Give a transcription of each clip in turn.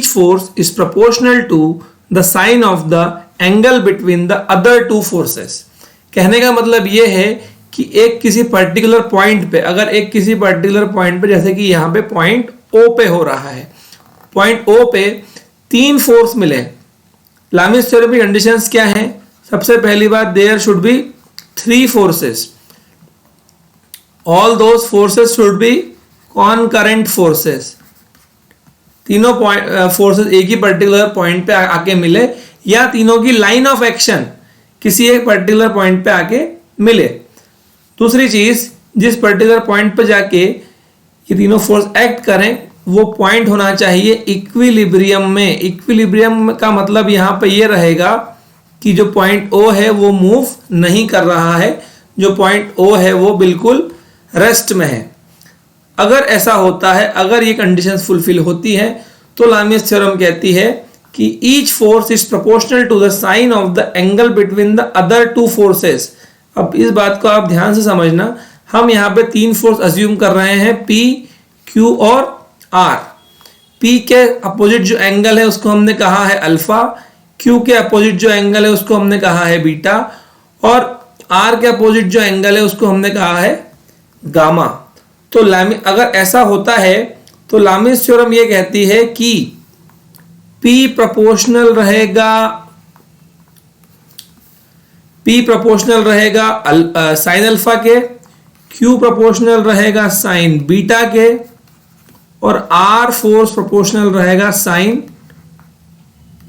force is proportional to the sine of the angle between the other two forces। कहने का मतलब ये है कि एक किसी पर्टिकुलर पॉइंट पे, अगर एक किसी पर्टिकुलर पॉइंट पे, जैसे कि यहाँ पे पॉइंट O पे हो रहा है, पॉइंट O पे 3 फोर्स मिले। लामिस थ्योरम की कंडीशंस क्या हैं? सबसे पहली बात, there should be 3 forces, all those forces should be concurrent forces. तीनों फोर्सेस एक ही पर्टिकुलर पॉइंट पे आके मिले, या तीनों की लाइन ऑफ एक्शन किसी एक पर्टिकुलर पॉइंट पे आके मिले। दूसरी चीज, जिस पर्टिकुलर पॉइंट पे जाके ये तीनों फोर्स एक्ट करें, वो पॉइंट होना चाहिए इक्विलिब्रियम में। इक्विलिब्रियम का मतलब यहां पे ये रहेगा कि जो पॉइंट O है वो मूव नहीं कर रहा है, जो पॉइंट O है वो बिल्कुल रेस्ट में है। अगर ऐसा होता है, अगर ये कंडीशंस फुलफिल होती है, तो लामिस थ्योरम कहती है कि each force is proportional to the sine of the angle between the other two forces. अब इस बात को आप ध्यान से समझना, हम यहाँ पे 3 फोर्स अज्यूम कर रहे हैं, P, Q और R। P के अपोजिट जो एंगल है उसको हमने कहा है अल्फा, Q के अपोजिट जो एंगल है उसको हमने कहा है बीटा, और R के अपोजिट जो एंगल है उसको हमने कहा है गामा। तो अगर ऐसा होता है तो लामिस थ्योरम ये कहती है कि P प्रोपोर्शनल रहेगा साइन अल्फा के, Q प्रोपोर्शनल रहेगा साइन बीटा के, और R फोर्स प्रोपोर्शनल रहेगा साइन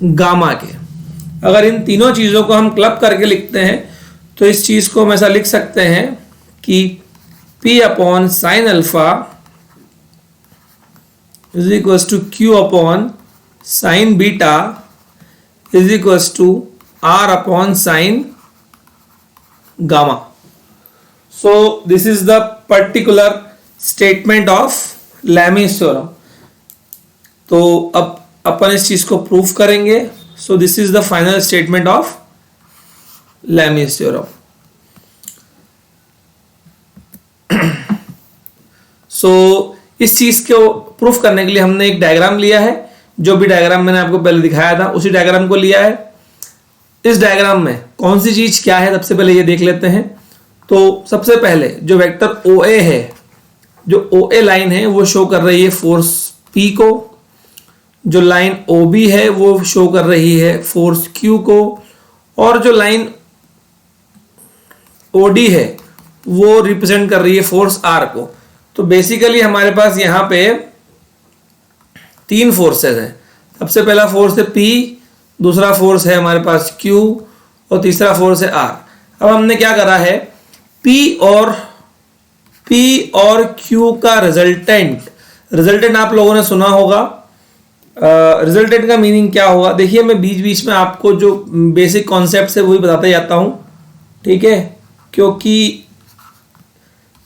गामा के। अगर इन तीनों चीजों को हम क्लब करके लिखते हैं तो इस चीज को हम ऐसा लिख सकते हैं कि P upon sine alpha is equals to Q upon sine beta is equals to R upon sine gamma. So this is the particular statement of Lami's theorem. तो अब अपन इस चीज को प्रूफ करेंगे। So this is the final statement of Lami's theorem. सो इस चीज को प्रूफ करने के लिए हमने एक डायग्राम लिया है, जो भी डायग्राम मैंने आपको पहले दिखाया था उसी डायग्राम को लिया है। इस डायग्राम में कौन सी चीज क्या है, सबसे पहले ये देख लेते हैं। तो सबसे पहले जो वेक्टर OA है, जो OA लाइन है वो शो कर रही है फोर्स P को, जो लाइन OB है वो शो कर रही है फोर्स Q को, और जो लाइन OD है वो रिप्रेजेंट कर रही है फोर्स R को। तो बेसिकली हमारे पास यहाँ पे 3 फोर्सेस हैं। सबसे पहला फोर्स है P, दूसरा फोर्स है हमारे पास Q, और तीसरा फोर्स है R। अब हमने क्या करा है, P और Q का रिजल्टेंट आप लोगों ने सुना होगा। रिजल्टेंट का मीनिंग क्या होगा, देखिए मैं बीच बीच में आपको जो बेसिक कॉन्सेप्ट है वही बताते जाता हूं, ठीक है, क्योंकि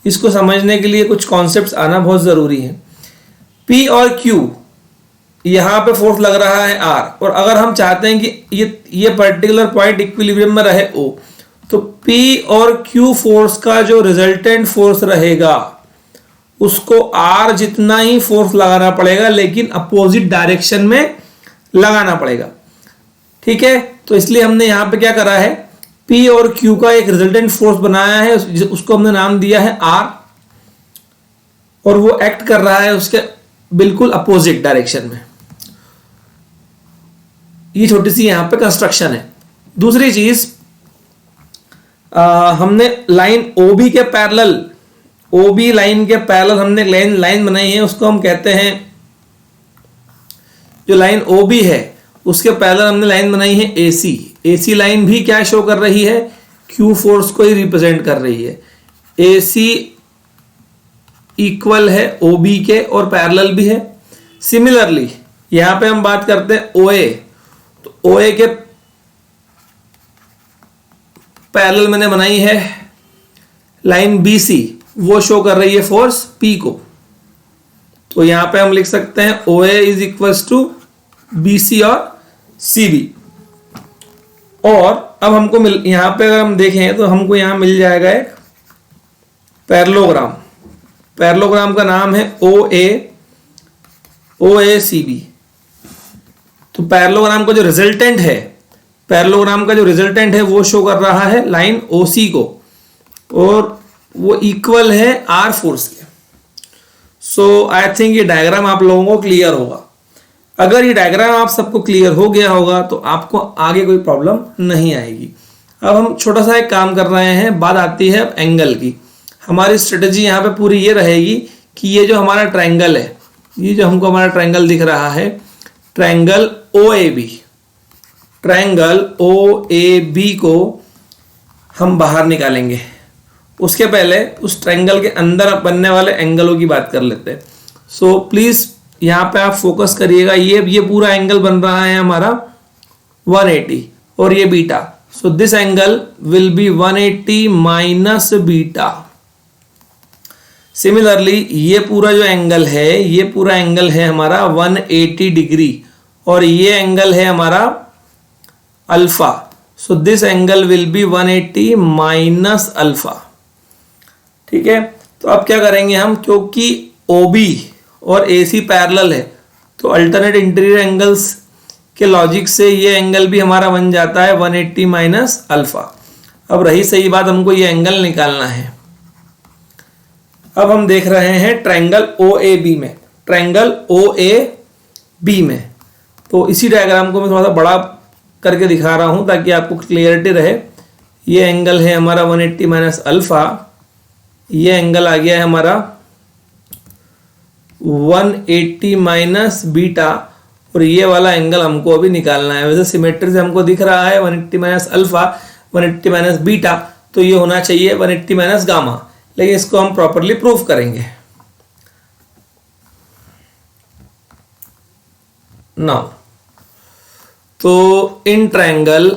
इसको समझने के लिए कुछ कॉन्सेप्ट्स आना बहुत जरूरी है। P और Q, यहां पे फोर्स लग रहा है R, और अगर हम चाहते हैं कि ये पर्टिकुलर पॉइंट इक्विलिब्रियम में रहे O, तो P और Q फोर्स का जो रिजल्टेंट फोर्स रहेगा उसको R जितना ही फोर्स लगाना पड़ेगा, लेकिन अपोजिट डायरेक्शन में लगाना पड़ेगा, ठीक है। तो इसलिए हमने यहां पे क्या करा है, P और Q का एक रिजल्टेंट फोर्स बनाया है, उसको हमने नाम दिया है R, और वो एक्ट कर रहा है उसके बिल्कुल अपोजिट डायरेक्शन में। ये छोटी सी यहां पे कंस्ट्रक्शन है। दूसरी चीज, हमने लाइन OB के पैरेलल, OB लाइन के पैरेलल हमने लाइन बनाई है, उसको हम कहते हैं, जो लाइन OB है उसके पैरेलल हमने लाइन बनाई है AC लाइन भी क्या शो कर रही है, Q फोर्स को ही रिप्रेजेंट कर रही है। AC इक्वल है OB के और पैरेलल भी है। सिमिलरली यहां पे हम बात करते हैं OA, तो OA के पैरेलल मैंने बनाई है लाइन BC, वो शो कर रही है फोर्स P को। तो यहां पे हम लिख सकते हैं OA is equals to BC और CB। और अब हमको यहां पे अगर हम देखें तो हमको यहां मिल जाएगा एक पैरेललोग्राम का नाम है OACB। तो पैरेललोग्राम का जो रिजल्टेंट है, पैरेललोग्राम का जो रिजल्टेंट है वो शो कर रहा है लाइन OC को, और वो इक्वल है R फोर्स के। सो आई थिंक ये डायग्राम आप लोगों को क्लियर होगा। अगर ये डायग्राम आप सबको क्लियर हो गया होगा तो आपको आगे कोई प्रॉब्लम नहीं आएगी। अब हम छोटा सा एक काम कर रहे हैं, बात आती है अब एंगल की। हमारी स्ट्रेटजी यहाँ पे पूरी ये रहेगी कि ये जो हमारा ट्रायंगल है, ये जो हमको हमारा ट्रायंगल दिख रहा है, ट्रायंगल OAB, ट्रायंगल OAB को हम बाहर निकालेंगे। उसके पहले उस ट्रायंगल के अंदर बनने वाले एंगलों की बात कर लेते हैं। सो प्लीज यहाँ पे आप फोकस करिएगा। ये पूरा एंगल बन रहा है हमारा 180 और ये beta. So this angle will be 180 minus beta. Similarly ये पूरा जो एंगल है, ये पूरा एंगल है हमारा 180 डिग्री और ये एंगल है हमारा alpha. So this angle will be 180 minus alpha. ठीक है, तो अब क्या करेंगे हम, क्योंकि OB और AC पैरेलल है तो अल्टरनेट इंटीरियर एंगल्स के लॉजिक से ये एंगल भी हमारा बन जाता है 180 माइनस अल्फा। अब रही सही बात, हमको ये एंगल निकालना है। अब हम देख रहे हैं ट्रायंगल OAB में, ट्रायंगल OAB में। तो इसी डायग्राम को मैं थोड़ा सा बड़ा करके दिखा रहा हूं ताकि आपको क्लियरिटी रहे। ये एंगल है हमारा 180 माइनस अल्फा, ये एंगल आ गया है हमारा 180 माइनस बीटा, और ये वाला एंगल हमको अभी निकालना है। वैसे सिमेट्री से हमको दिख रहा है 180 माइनस अल्फा 180 माइनस बीटा, तो ये होना चाहिए 180 माइनस गामा, लेकिन इसको हम प्रॉपरली प्रूफ करेंगे। नाउ तो इन ट्रायंगल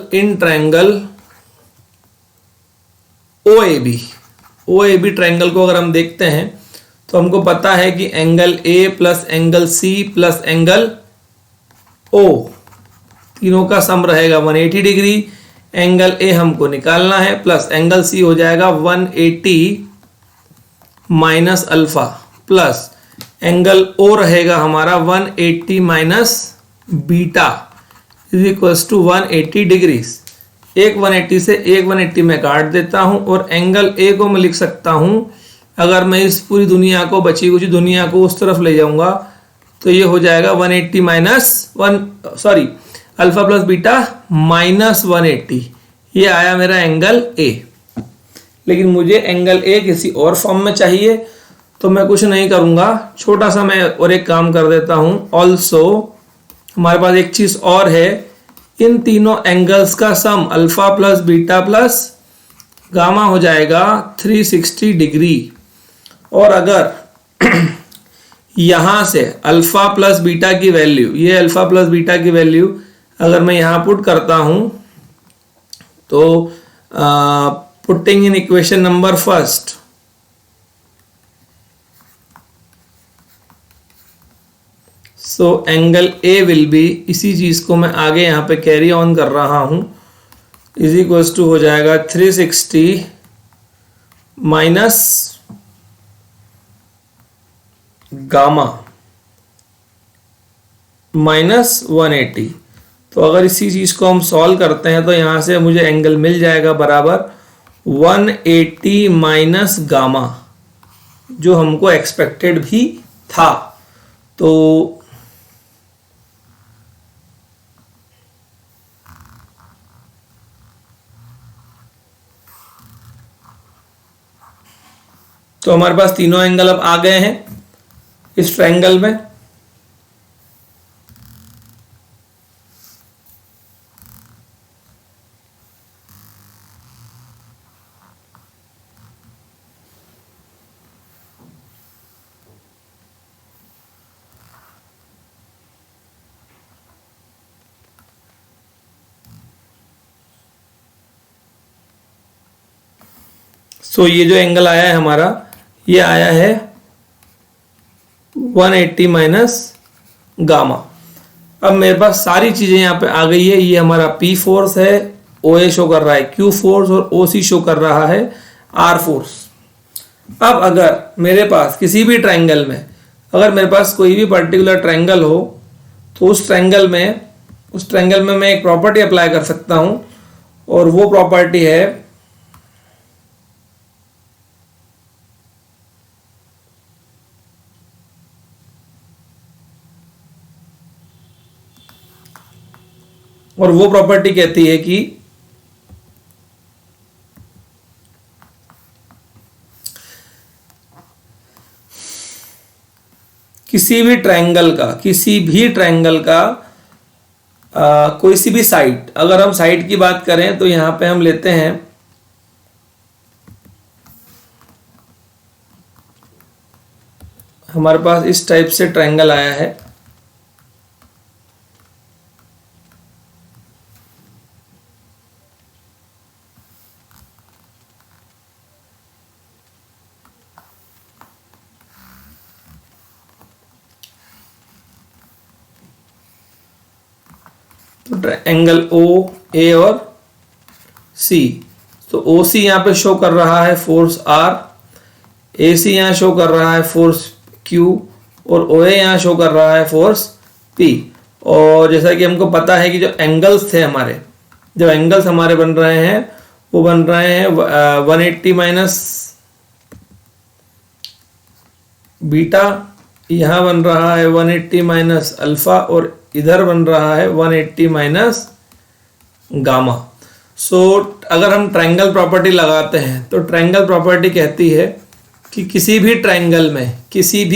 OAB ट्रायंगल को अगर हम देखते हैं तो हमको पता है कि angle A plus angle C plus angle O, तीनों का सम रहेगा 180 डिग्री। एंगल A हमको निकालना है, प्लस एंगल C हो जाएगा 180 minus alpha, plus angle O रहेगा हमारा 180 minus beta is equals to 180 degrees. एक 180 से एक 180 में काट देता हूं और एंगल A को मैं लिख सकता हूं, अगर मैं इस पूरी दुनिया को, बची कुछ दुनिया को उस तरफ ले जाऊंगा तो ये हो जाएगा 180 minus alpha plus beta minus 180। ये आया मेरा एंगल A। लेकिन मुझे एंगल A किसी और फॉर्म में चाहिए, तो मैं कुछ नहीं करूंगा, छोटा सा मैं और एक काम कर देता हूं। ऑल्सो हमारे पास एक चीज और है, इन तीनों एंगल्स का sum alpha plus beta plus gamma हो जाएगा 360 डिग्री। और अगर यहां से अल्फा प्लस बीटा की वैल्यू, ये अल्फा प्लस बीटा की वैल्यू अगर मैं यहां पुट करता हूं तो putting in equation number first, so angle A will be, इसी चीज को मैं आगे यहां पे कैरी ऑन कर रहा हूं, इज इक्वल्स टू हो जाएगा 360 माइनस गामा माइनस 180। तो अगर इसी चीज को हम सॉल्व करते हैं तो यहां से मुझे एंगल मिल जाएगा बराबर 180 माइनस गामा, जो हमको एक्सपेक्टेड भी था। तो हमारे पास तीनों एंगल अब आ गए हैं इस ट्रायंगल में। सो ये जो एंगल आया है हमारा, ये आया है 180 माइनस गामा। अब मेरे पास सारी चीजें यहां पे आ गई है। ये हमारा P फोर्स है, OA शो कर रहा है Q फोर्स, और OC शो कर रहा है R फोर्स। अब अगर मेरे पास किसी भी ट्रायंगल में, अगर मेरे पास कोई भी पर्टिकुलर ट्रायंगल हो, तो उस ट्रायंगल में उस ट्रायंगल में मैं एक प्रॉपर्टी अप्लाई कर सकता हूं, और वो प्रॉपर्टी है कहती है कि किसी भी ट्रायंगल का कोई सी भी साइड, अगर हम साइड की बात करें तो यहां पे हम लेते हैं हमारे पास इस टाइप से ट्रायंगल आया है, तो ट्रायंगल ओ ए और सी। तो ओ सी यहां पे शो कर रहा है फोर्स आर, ए सी यहां शो कर रहा है फोर्स क्यू, और ओ ए यहां शो कर रहा है फोर्स पी। और जैसा कि हमको पता है कि जो एंगल्स हमारे बन रहे हैं वो बन रहे हैं 180 माइनस बीटा, यहां बन रहा है 180 माइनस अल्फा, और इधर बन रहा है 180 माइनस गामा। सो अगर हम ट्रायंगल प्रॉपर्टी लगाते हैं तो ट्रायंगल प्रॉपर्टी कहती है कि किसी भी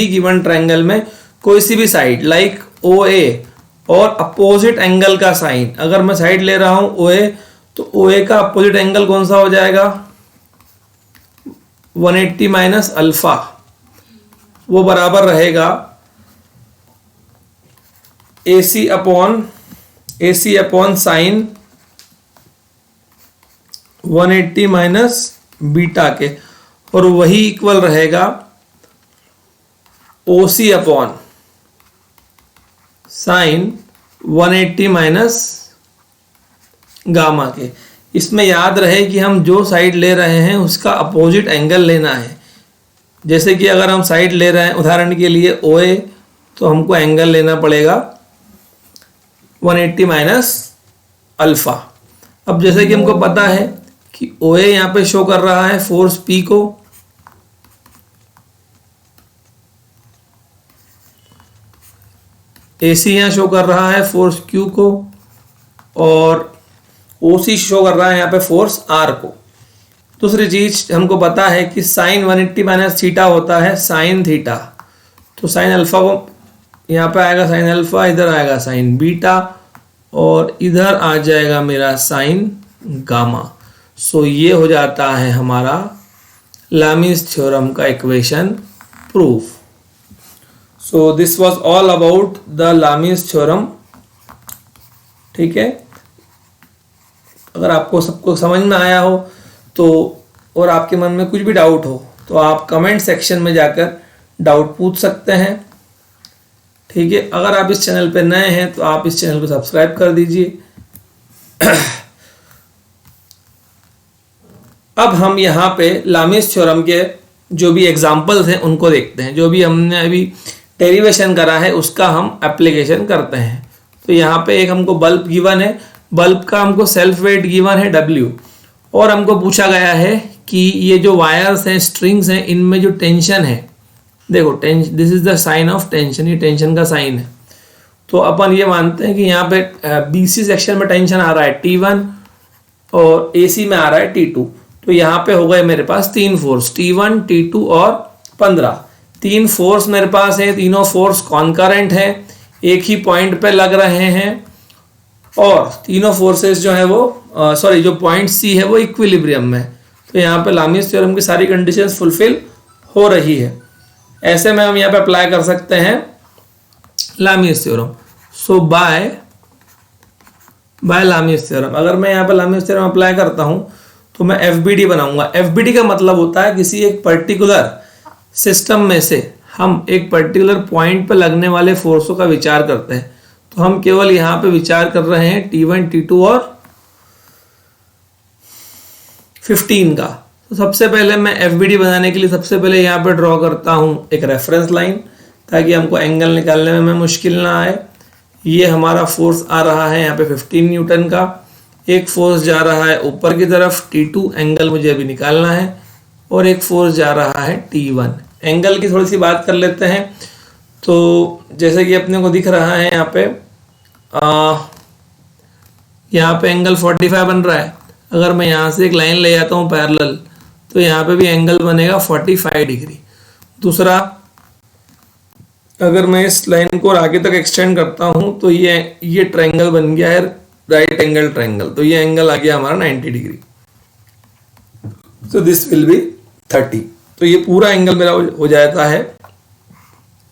गिवन ट्रायंगल में कोई सी भी साइड लाइक ओ ए और अपोजिट एंगल का साइन, अगर मैं साइड ले रहा हूं ओ ए, तो ओ ए का अपोजिट एंगल कौन सा हो जाएगा 180 माइनस अल्फा, वो बराबर रहेगा AC upon sine 180 minus beta के, और वही इक्वल रहेगा OC upon sine 180 minus gamma के। इसमें याद रहे कि हम जो साइड ले रहे हैं उसका अपोजिट एंगल लेना है। जैसे कि अगर हम साइड ले रहे हैं उदाहरण के लिए OA, तो हमको एंगल लेना पड़ेगा 180 माइनस अल्फा। अब जैसे कि हमको पता है कि OA यहां पे शो कर रहा है फोर्स P को, AC यहां शो कर रहा है फोर्स Q को, और OC शो कर रहा है यहां पे फोर्स R को। दूसरी चीज हमको पता है कि साइन 180 माइनस थीटा होता है साइन थीटा, तो साइन अल्फा को यहाँ पे आएगा साइन अल्फा, इधर आएगा साइन बीटा, और इधर आ जाएगा मेरा साइन गामा। सो ये हो जाता है हमारा लामीज थ्योरम का equation proof. So this was all about the Lami's theorem. ठीक है, अगर आपको सबको समझ में आया हो तो, और आपके मन में कुछ भी डाउट हो तो आप कमेंट सेक्शन में जाकर डाउट पूछ सकते हैं। ठीक है, अगर आप इस चैनल पे नए हैं तो आप इस चैनल को सब्सक्राइब कर दीजिए। अब हम यहाँ पे लामीज थ्योरम के जो भी एग्जांपल्स हैं उनको देखते हैं। जो भी हमने अभी डेरिवेशन करा है उसका हम एप्लीकेशन करते हैं। तो यहाँ पे एक हमको बल्ब गिवन है, बल्ब का हमको सेल्फ वेट गिवन है W, और हमको पूछा गया है कि ये जो वायर्स हैं, स्ट्रिंग्स हैं, इनमें जो टेंशन है, देखो this is the sine of tension, ये टेंशन का साइन है। तो अपन ये मानते हैं कि यहाँ पे BC सेक्शन में टेंशन आ रहा है T1 और AC में आ रहा है T2। तो यहाँ पे हो गए मेरे पास तीन फोर्स T1, T2 और 15। तीन फोर्स मेरे पास है, तीनों फोर्स कॉन्करेंट है, एक ही पॉइंट पे लग रहे हैं, और तीनों फोर्सेस जो है वो जो पॉइंट C है वो इक्विलिब्रियम में। तो यहाँ पे लामीज थ्योरम की सारी कंडीशंस फुलफिल हो रही है। ऐसे में हम यहाँ पे अप्लाई कर सकते हैं लामीज थ्योरम। सो बाय लामीज थ्योरम, अगर मैं यहाँ पे लामीज थ्योरम अप्लाई करता हूँ तो मैं FBD बनाऊंगा। FBD का मतलब होता है किसी एक पर्टिकुलर सिस्टम में से हम एक पर्टिकुलर पॉइंट पे लगने वाले फोर्सों का विचार करते हैं। तो हम केवल यहाँ पे विचार कर रहे हैं T1, T2 और 15 का। तो सबसे पहले मैं FBD बनाने के लिए सबसे पहले यहाँ पे ड्रॉ करता हूँ एक रेफरेंस लाइन, ताकि हमको एंगल निकालने में मुश्किल ना आए। ये हमारा फोर्स आ रहा है यहाँ पे 15 न्यूटन का, एक फोर्स जा रहा है ऊपर की तरफ T2 एंगल मुझे अभी निकालना है, और एक फोर्स जा रहा है T1। एंगल की थोड़ी सी बात कर लेते हैं। तो जैसे कि अपने को दिख रहा है यहाँ पे एंगल 45 बन रहा है। अगर मैं यहाँ से एक लाइन ले जाता हूँ पैरेलल, तो यहाँ पे भी एंगल बनेगा 45 डिग्री। दूसरा, अगर मैं इस लाइन को आगे तक एक्सटेंड करता हूँ तो ये ट्रायंगल बन गया है राइट एंगल ट्रायंगल, तो ये एंगल आ गया हमारा 90 डिग्री। तो दिस विल बी 30। तो ये पूरा एंगल मेरा हो जाता है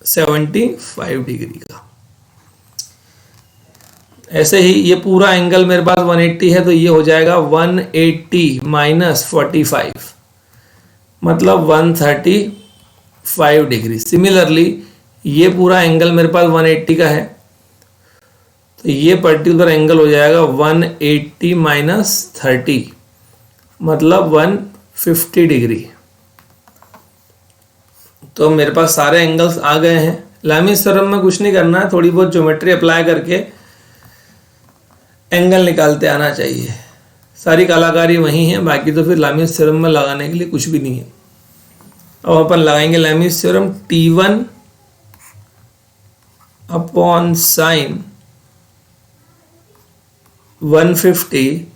75 डिग्री का। ऐसे ही ये पूरा एंगल मेरे पास 180 है, तो ये हो जाएगा 180 माइनस 45, मतलब 135 डिग्री। सिमिलरली ये पूरा एंगल मेरे पास 180 का है, तो ये पर्टिकुलर एंगल हो जाएगा 180 माइनस 30, मतलब 150 डिग्री। तो मेरे पास सारे एंगल्स आ गए हैं। लामिस थ्योरम में कुछ नहीं करना है, थोड़ी बहुत ज्योमेट्री अप्लाई करके एंगल निकालते आना चाहिए। सारी कलाकारी वही है, बाकी तो फिर लामिस थ्योरम में लगाने के लिए कुछ भी नहीं है। अब अपन लगाएंगे Lami's theorem. T1 upon sine 150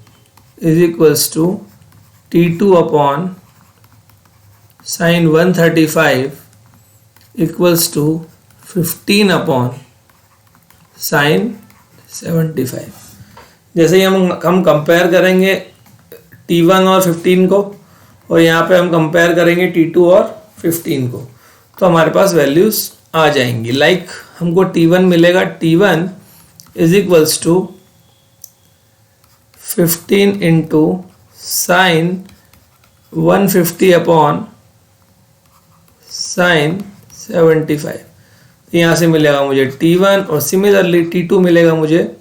is equals to T2 upon sine 135 equals to 15 upon sine 75। जैसे ही हम कंपेयर करेंगे T1 और 15 को, और यहाँ पे हम कंपेयर करेंगे T2 और 15 को, तो हमारे पास वैल्यूज आ जाएंगी। लाइक हमको T1 मिलेगा, T1 is equals to 15 into sine 150 upon sine 75। यहाँ से मिलेगा मुझे T1, और सिमिलरली T2 मिलेगा मुझे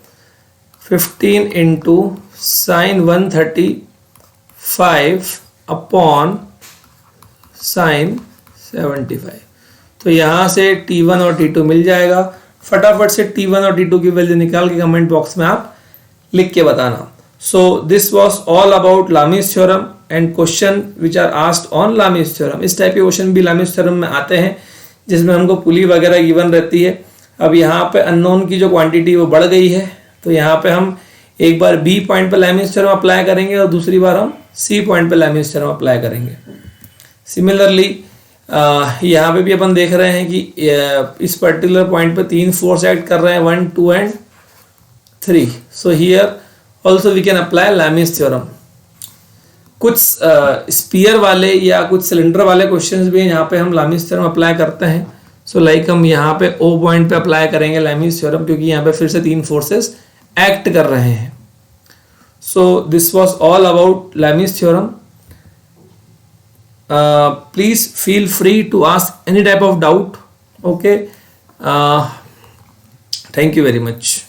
15 इंटू साइन 135 अपॉन साइन 75। तो यहाँ से T1 और T2 मिल जाएगा। फटाफट से T1 और T2 की वैल्यू निकाल के कमेंट बॉक्स में आप लिख के बताना। So this was all about Lami's theorem and question which are asked on Lami's theorem. इस टाइप के क्वेश्चन भी लामिस थ्योरम में आते हैं, जिसमें हमको पुली वगैरह गिवन रहती है। अब यहाँ पे अननोन की जो क्वांटिटी वो बढ़ गई है, तो यहाँ पे हम एक बार बी पॉइंट पे लामिस थ्योरम अप्लाई करेंगे और दूसरी बार हम सी पॉइंट पे लामिस थ्योरम अप्लाई करेंगे। सिमिलरली यहाँ पे भी अपन देख रहे हैं कि इस पर्टिकुलर पॉइंट पे 3 फोर्स एक्ट कर रहे हैं, 1, 2 and 3। So here also we can apply Lami's theorem. कुछ स्पीयर वाले या कुछ सिलेंडर वाले क्वेश्चंस भी यहाँ पे हम लामिस थ्योरम अप्लाई करते हैं। सो लाइक हम यहाँ पे ओ पॉइंट पे अप्लाई करेंगे लामिस थ्योरम, क्योंकि यहाँ पे फिर से 3 फोर्सेस एक्ट कर रहे हैं। So this was all about Lami's theorem. Please feel free to ask any type of doubt. Okay, thank you very much.